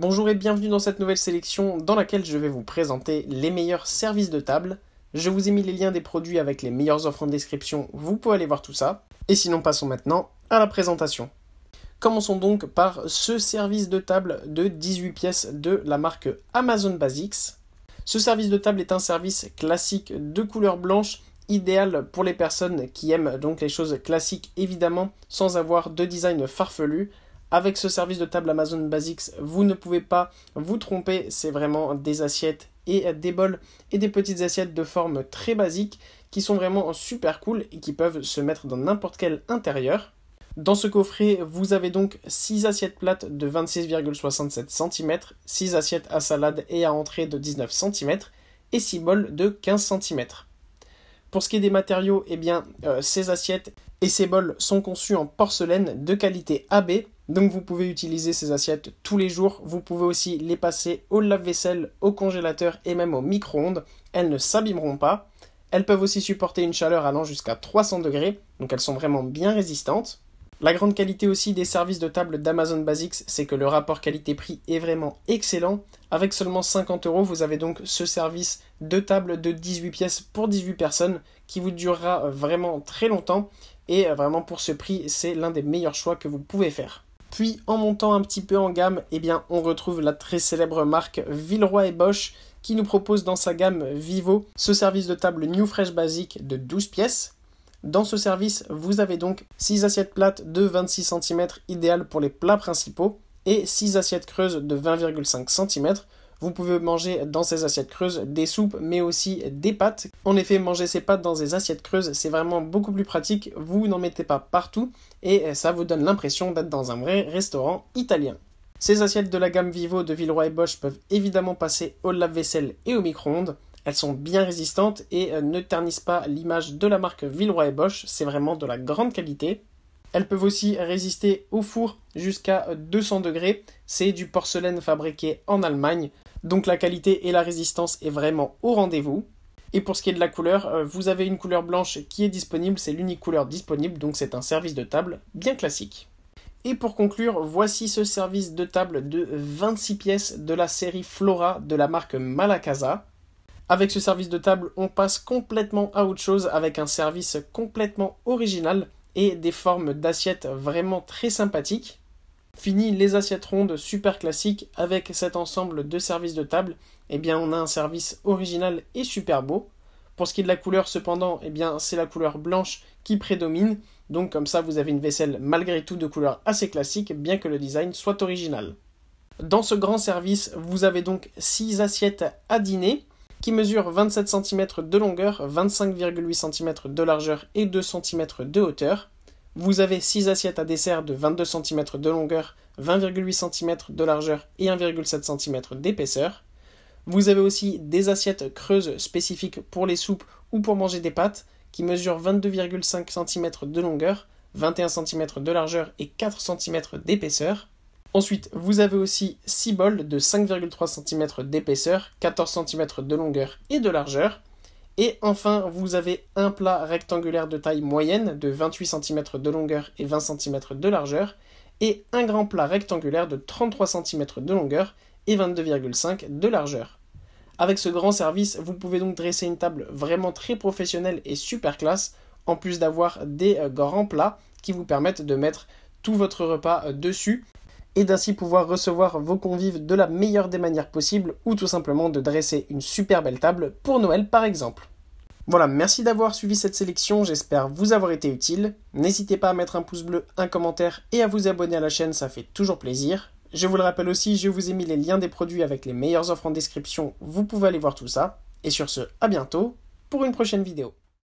Bonjour et bienvenue dans cette nouvelle sélection dans laquelle je vais vous présenter les meilleurs services de table. Je vous ai mis les liens des produits avec les meilleures offres en description, vous pouvez aller voir tout ça. Et sinon passons maintenant à la présentation. Commençons donc par ce service de table de 18 pièces de la marque Amazon Basics. Ce service de table est un service classique de couleur blanche, idéal pour les personnes qui aiment donc les choses classiques évidemment, sans avoir de design farfelu. Avec ce service de table Amazon Basics, vous ne pouvez pas vous tromper, c'est vraiment des assiettes et des bols et des petites assiettes de forme très basique qui sont vraiment super cool et qui peuvent se mettre dans n'importe quel intérieur. Dans ce coffret, vous avez donc 6 assiettes plates de 26,67 cm, 6 assiettes à salade et à entrée de 19 cm et 6 bols de 15 cm. Pour ce qui est des matériaux, ces assiettes et ces bols sont conçus en porcelaine de qualité AB. Donc vous pouvez utiliser ces assiettes tous les jours. Vous pouvez aussi les passer au lave-vaisselle, au congélateur et même au micro-ondes. Elles ne s'abîmeront pas. Elles peuvent aussi supporter une chaleur allant jusqu'à 300 degrés. Donc elles sont vraiment bien résistantes. La grande qualité aussi des services de table d'Amazon Basics, c'est que le rapport qualité-prix est vraiment excellent. Avec seulement 50 €, vous avez donc ce service de table de 18 pièces pour 18 personnes qui vous durera vraiment très longtemps. Et vraiment pour ce prix, c'est l'un des meilleurs choix que vous pouvez faire. Puis en montant un petit peu en gamme, on retrouve la très célèbre marque Villeroy & Boch qui nous propose dans sa gamme Vivo ce service de table New Fresh Basic de 12 pièces. Dans ce service, vous avez donc 6 assiettes plates de 26 cm idéales pour les plats principaux et 6 assiettes creuses de 20,5 cm. Vous pouvez manger dans ces assiettes creuses des soupes mais aussi des pâtes. En effet, manger ces pâtes dans des assiettes creuses, c'est vraiment beaucoup plus pratique. Vous n'en mettez pas partout et ça vous donne l'impression d'être dans un vrai restaurant italien. Ces assiettes de la gamme Vivo de Villeroy & Boch peuvent évidemment passer au lave-vaisselle et au micro-ondes. Elles sont bien résistantes et ne ternissent pas l'image de la marque Villeroy & Boch. C'est vraiment de la grande qualité. Elles peuvent aussi résister au four jusqu'à 200 degrés. C'est du porcelaine fabriqué en Allemagne. Donc la qualité et la résistance est vraiment au rendez-vous. Et pour ce qui est de la couleur, vous avez une couleur blanche qui est disponible. C'est l'unique couleur disponible, donc c'est un service de table bien classique. Et pour conclure, voici ce service de table de 26 pièces de la série Flora de la marque Malacasa. Avec ce service de table, on passe complètement à autre chose avec un service complètement original et des formes d'assiettes vraiment très sympathiques. Fini les assiettes rondes super classiques, avec cet ensemble de services de table, on a un service original et super beau. Pour ce qui est de la couleur cependant, c'est la couleur blanche qui prédomine. Donc comme ça, vous avez une vaisselle malgré tout de couleur assez classique, bien que le design soit original. Dans ce grand service, vous avez donc 6 assiettes à dîner, qui mesure 27 cm de longueur, 25,8 cm de largeur et 2 cm de hauteur. Vous avez 6 assiettes à dessert de 22 cm de longueur, 20,8 cm de largeur et 1,7 cm d'épaisseur. Vous avez aussi des assiettes creuses spécifiques pour les soupes ou pour manger des pâtes, qui mesurent 22,5 cm de longueur, 21 cm de largeur et 4 cm d'épaisseur. Ensuite, vous avez aussi 6 bols de 5,3 cm d'épaisseur, 14 cm de longueur et de largeur. Et enfin, vous avez un plat rectangulaire de taille moyenne de 28 cm de longueur et 20 cm de largeur et un grand plat rectangulaire de 33 cm de longueur et 22,5 de largeur. Avec ce grand service, vous pouvez donc dresser une table vraiment très professionnelle et super classe, en plus d'avoir des grands plats qui vous permettent de mettre tout votre repas dessus et d'ainsi pouvoir recevoir vos convives de la meilleure des manières possibles ou tout simplement de dresser une super belle table pour Noël par exemple. Voilà, merci d'avoir suivi cette sélection, j'espère vous avoir été utile. N'hésitez pas à mettre un pouce bleu, un commentaire et à vous abonner à la chaîne, ça fait toujours plaisir. Je vous le rappelle aussi, je vous ai mis les liens des produits avec les meilleures offres en description, vous pouvez aller voir tout ça. Et sur ce, à bientôt pour une prochaine vidéo.